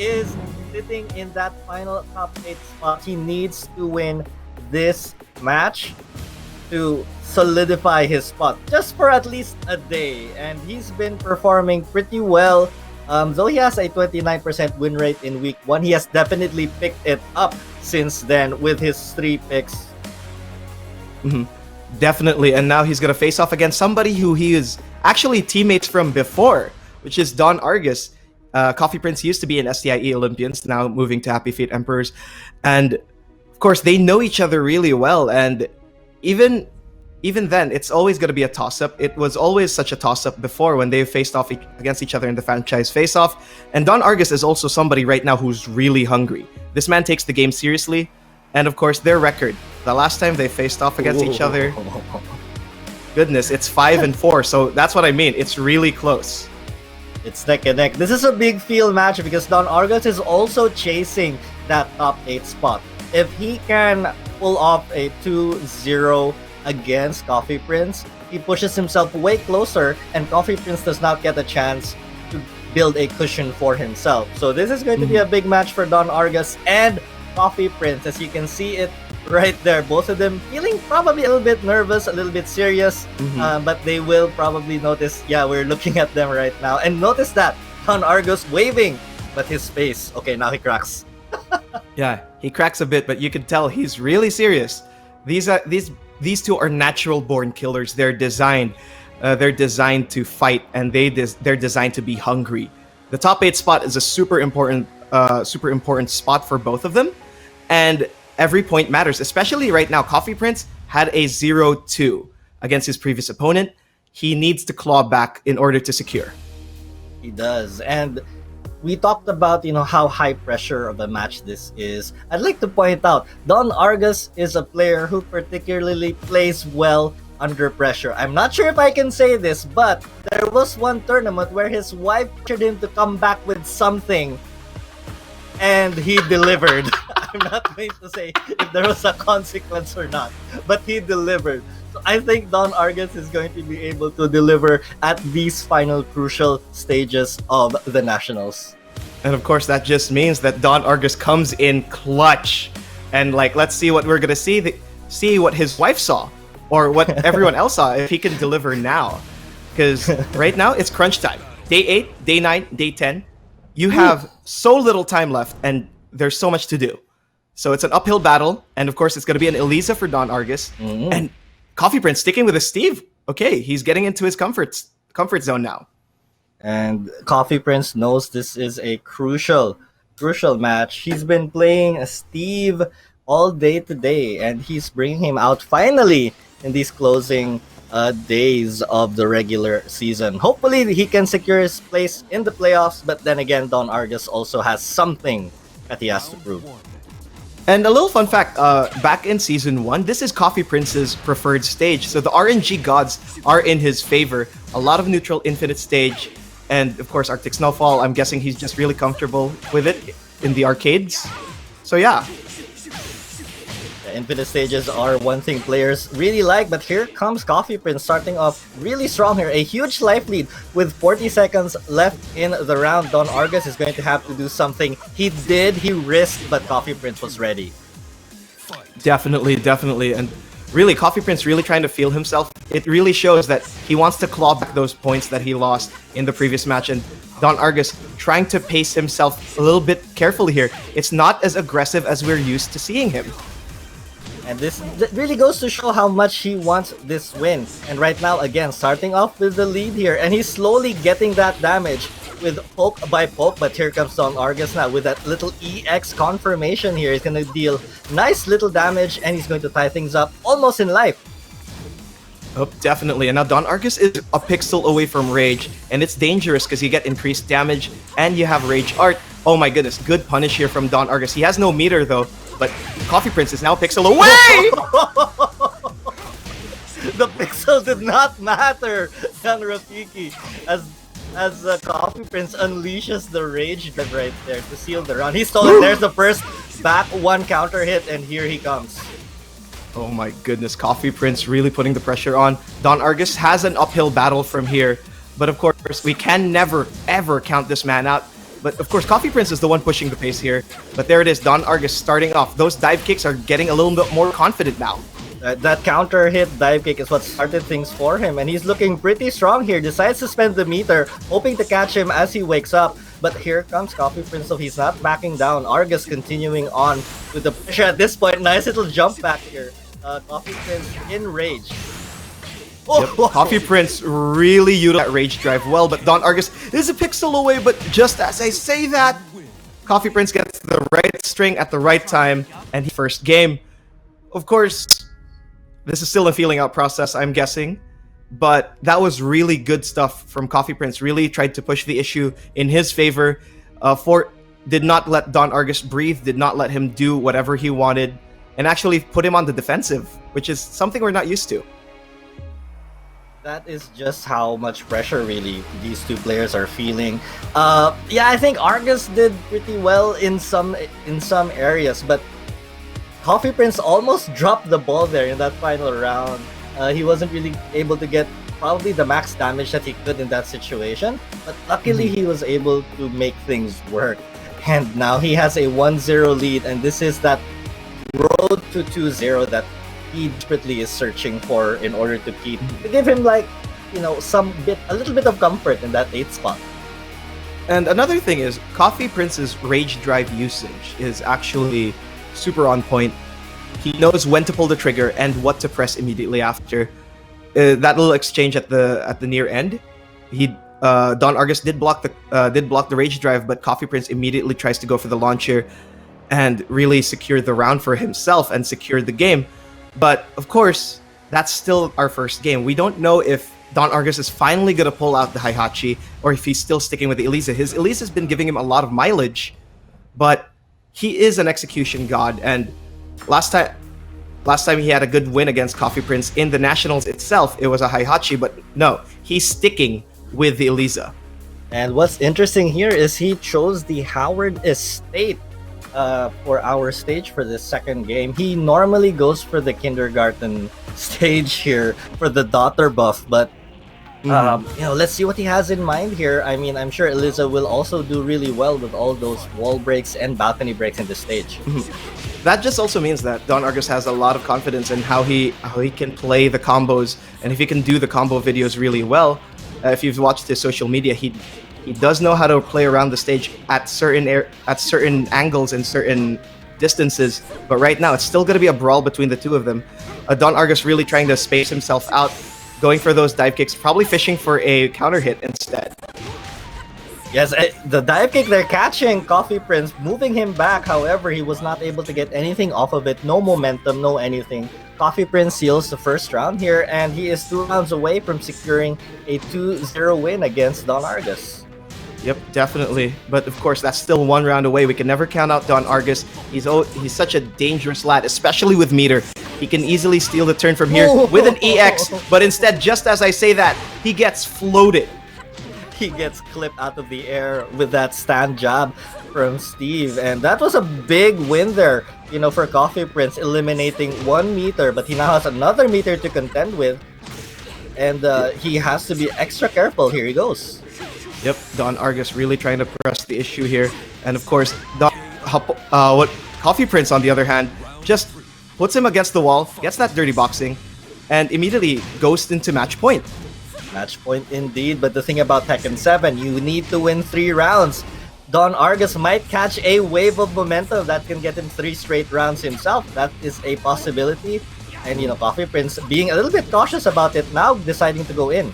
is sitting in that final top 8 spot. He needs to win this match to solidify his spot just for at least a day, and he's been performing pretty well. Though he has a 29% win rate in week 1, he has definitely picked it up since then with his 3 picks. Definitely, and now he's going to face off against somebody who he is actually teammates from before, which is Don Argus. Coffee Prinz used to be an STIE Olympians, now moving to Happy Feet Emperors. And of course, they know each other really well, and even then, it's always going to be a toss-up. It was always such a toss-up before when they faced off against each other in the franchise face-off. And Don Argus is also somebody right now who's really hungry. This man takes the game seriously. And of course, their record. The last time they faced off against each other, goodness, it's 5-4. So that's what I mean. It's really close. It's neck and neck. This is a big field match because Don Argus is also chasing that top 8 spot. If he can pull off a 2-0 against Coffee Prinz, he pushes himself way closer, and Coffee Prinz does not get a chance to build a cushion for himself. So this is going to be a big match for Don Argus and Coffee Prinz. As you can see it right there, both of them feeling probably a little bit nervous, a little bit serious, but they will probably notice, yeah, we're looking at them right now, and notice that Don Argus waving, but his face, okay, now he cracks. Yeah, he cracks a bit, but you can tell he's really serious. These two are natural born killers. They're designed to fight, and they're designed to be hungry. The top 8 spot is a super important spot for both of them, and every point matters, especially right now. Coffee Prinz had a 0-2 against his previous opponent. He needs to claw back in order to secure. He does, and we talked about, how high pressure of a match this is. I'd like to point out, Don Argus is a player who particularly plays well under pressure. I'm not sure if I can say this, but there was one tournament where his wife pressured him to come back with something, and he delivered. I'm not going to say if there was a consequence or not, but he delivered. So I think Don Argus is going to be able to deliver at these final crucial stages of the Nationals. And of course, that just means that Don Argus comes in clutch. And let's see what we're going to see what his wife saw, or what everyone else saw, if he can deliver now. Because right now, it's crunch time. Day 8, Day 9, Day 10. You have so little time left, and there's so much to do. So it's an uphill battle, and of course, it's going to be an Elisa for Don Argus. And Coffee Prinz sticking with a Steve. Okay, he's getting into his comfort zone now. And Coffee Prinz knows this is a crucial match. He's been playing a Steve all day today, and he's bringing him out finally in these closing days of the regular season. Hopefully, he can secure his place in the playoffs, but then again, Don Argus also has something that he has to prove. And a little fun fact, back in Season 1, this is Coffee Prinz's preferred stage, so the RNG gods are in his favor. A lot of neutral infinite stage, and of course Arctic Snowfall. I'm guessing he's just really comfortable with it in the arcades. So yeah. The infinite stages are one thing players really like, but here comes Coffee Prinz starting off really strong here. A huge life lead with 40 seconds left in the round. Don Argus is going to have to do something. He risked, but Coffee Prinz was ready. Definitely. And really, Coffee Prinz really trying to feel himself. It really shows that he wants to claw back those points that he lost in the previous match, and Don Argus trying to pace himself a little bit carefully here. It's not as aggressive as we're used to seeing him. And this really goes to show how much he wants this win. And right now, again, starting off with the lead here. And he's slowly getting that damage with poke by poke. But here comes Don Argus now with that little EX confirmation here. He's going to deal nice little damage, and he's going to tie things up almost in life. Oh, definitely. And now Don Argus is a pixel away from Rage. And it's dangerous because you get increased damage and you have Rage Art. Oh my goodness, good punish here from Don Argus. He has no meter though. But Coffee Prinz is now a pixel away! The pixel did not matter, Yan Rafiki, as Coffee Prinz unleashes the Rage Drive right there to seal the round. He stole it. There's the first back one counter hit, and here he comes. Oh my goodness, Coffee Prinz really putting the pressure on. Don Argus has an uphill battle from here, but of course, we can never, ever count this man out. But of course, Coffee Prinz is the one pushing the pace here. But there it is, Don Argus starting off. Those dive kicks are getting a little bit more confident now. That counter hit dive kick is what started things for him, and he's looking pretty strong here. Decides to spend the meter, hoping to catch him as he wakes up. But here comes Coffee Prinz, so he's not backing down. Argus continuing on with the pressure at this point. Nice little jump back here. Coffee Prinz in rage. Yep. Coffee Prinz really utilized that rage drive well, but Don Argus is a pixel away. But just as I say that, Coffee Prinz gets the right string at the right time, and first game. Of course, this is still a feeling out process, I'm guessing, but that was really good stuff from Coffee Prinz. Really tried to push the issue in his favor. Did not let Don Argus breathe, did not let him do whatever he wanted, and actually put him on the defensive, which is something we're not used to. That is just how much pressure really these two players are feeling. Yeah, I think Argus did pretty well in some areas, but Coffee Prinz almost dropped the ball there in that final round. He wasn't really able to get probably the max damage that he could in that situation, but luckily he was able to make things work. And now he has a 1-0 lead, and this is that road to 2-0 that he desperately is searching for in order to give him, like, you know, a little bit of comfort in that 8th spot. And another thing is, Coffee Prinz's rage drive usage is actually super on point. He knows when to pull the trigger and what to press immediately after. That little exchange at the near end, Don Argus did block the rage drive, but Coffee Prinz immediately tries to go for the launcher and really secure the round for himself and secure the game. But of course, that's still our first game. We don't know if Don Argus is finally gonna pull out the Heihachi or if he's still sticking with the Elisa. His Elisa's been giving him a lot of mileage, but he is an execution god, and last time he had a good win against Coffee Prinz in the Nationals itself, it was a Heihachi, but no, he's sticking with the Elisa. And what's interesting here is he chose the Howard Estate for our stage for this second game. He normally goes for the kindergarten stage here for the daughter buff, but you know, let's see what he has in mind here. I mean, I'm sure Eliza will also do really well with all those wall breaks and balcony breaks in the stage. That just also means that Don Argus has a lot of confidence in how he can play the combos, and if he can do the combo videos really well. If you've watched his social media, he does know how to play around the stage at certain angles and certain distances. But right now, it's still going to be a brawl between the two of them. Don Argus really trying to space himself out, going for those dive kicks, probably fishing for a counter hit instead. Yes, the dive kick they're catching Coffee Prinz, moving him back. However, he was not able to get anything off of it. No momentum, no anything. Coffee Prinz seals the first round here, and he is 2 rounds away from securing a 2-0 win against Don Argus. Yep, definitely. But of course, that's still 1 round away. We can never count out Don Argus. He's such a dangerous lad, especially with meter. He can easily steal the turn from here with an EX, but instead, just as I say that, he gets floated. He gets clipped out of the air with that stand jab from Steve, and that was a big win there, you know, for Coffee Prinz, eliminating 1 meter, but he now has another meter to contend with, and he has to be extra careful. Here he goes. Yep, Don Argus really trying to press the issue here, and of course, Coffee Prinz on the other hand just puts him against the wall, gets that dirty boxing, and immediately goes into match point. Match point indeed, but the thing about Tekken 7, you need to win 3 rounds. Don Argus might catch a wave of momentum that can get him 3 straight rounds himself. That is a possibility. And, you know, Coffee Prinz being a little bit cautious about it now, deciding to go in.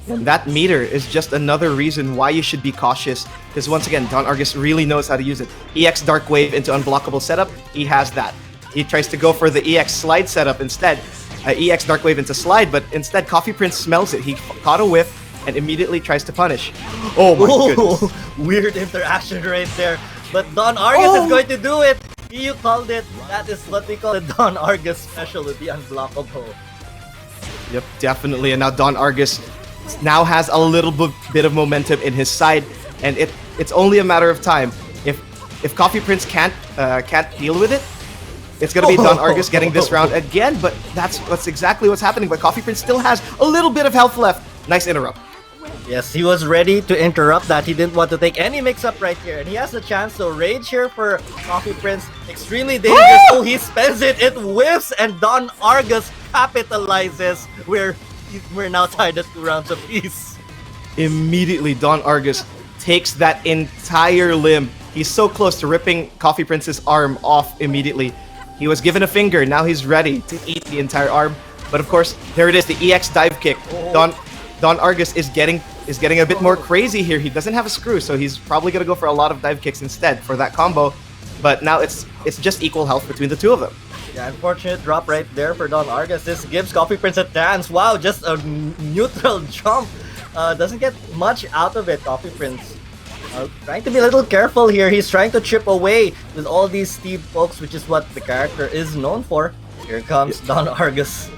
And that meter is just another reason why you should be cautious, because once again, Don Argus really knows how to use it. EX Dark Wave into unblockable setup, he has that. He tries to go for the EX Slide setup instead. EX Dark Wave into slide, but instead Coffee Prinz smells it. He caught a whiff and immediately tries to punish. Oh my goodness. Weird interaction right there. But Don Argus is going to do it. You called it. That is what we call the Don Argus special with the unblockable. Yep, definitely. And now Don Argus now has a little bit of momentum in his side, and it's only a matter of time. If Coffee Prinz can't deal with it, it's going to be Don Argus getting this round again, but that's exactly what's happening. But Coffee Prinz still has a little bit of health left. Nice interrupt. Yes, he was ready to interrupt that. He didn't want to take any mix-up right here. And he has a chance to rage here for Coffee Prinz. Extremely dangerous. Oh, he spends it. It whiffs, and Don Argus capitalizes. We're now tied at 2 rounds apiece. Immediately, Don Argus takes that entire limb. He's so close to ripping Coffee Prince's arm off immediately. He was given a finger. Now he's ready to eat the entire arm. But of course, there it is, the EX dive kick. Oh. Don Argus is getting a bit more crazy here. He doesn't have a screw, so he's probably gonna go for a lot of dive kicks instead for that combo. But now it's just equal health between the two of them. Yeah, unfortunate drop right there for Don Argus. This gives Coffee Prinz a chance. Wow, just a neutral jump. Doesn't get much out of it, Coffee Prinz. Trying to be a little careful here. He's trying to chip away with all these steep pokes, which is what the character is known for. Here comes Don Argus.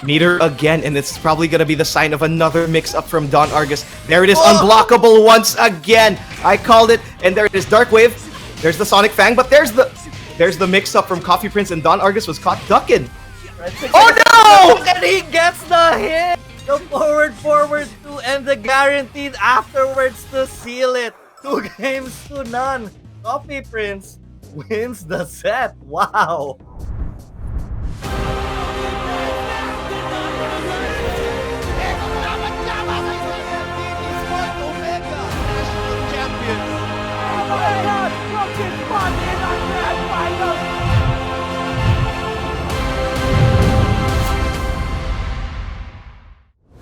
Meter again, and it's probably gonna be the sign of another mix-up from Don Argus. There it is, unblockable once again. I called it, and there it is, Dark Wave. There's the Sonic Fang, but there's the mix-up from Coffee Prinz, and Don Argus was caught ducking. Oh no! And he gets the hit! The forward 2 and the guaranteed afterwards to seal it. 2 games to none. Coffee Prinz wins the set. Wow. Oh my God, from this spot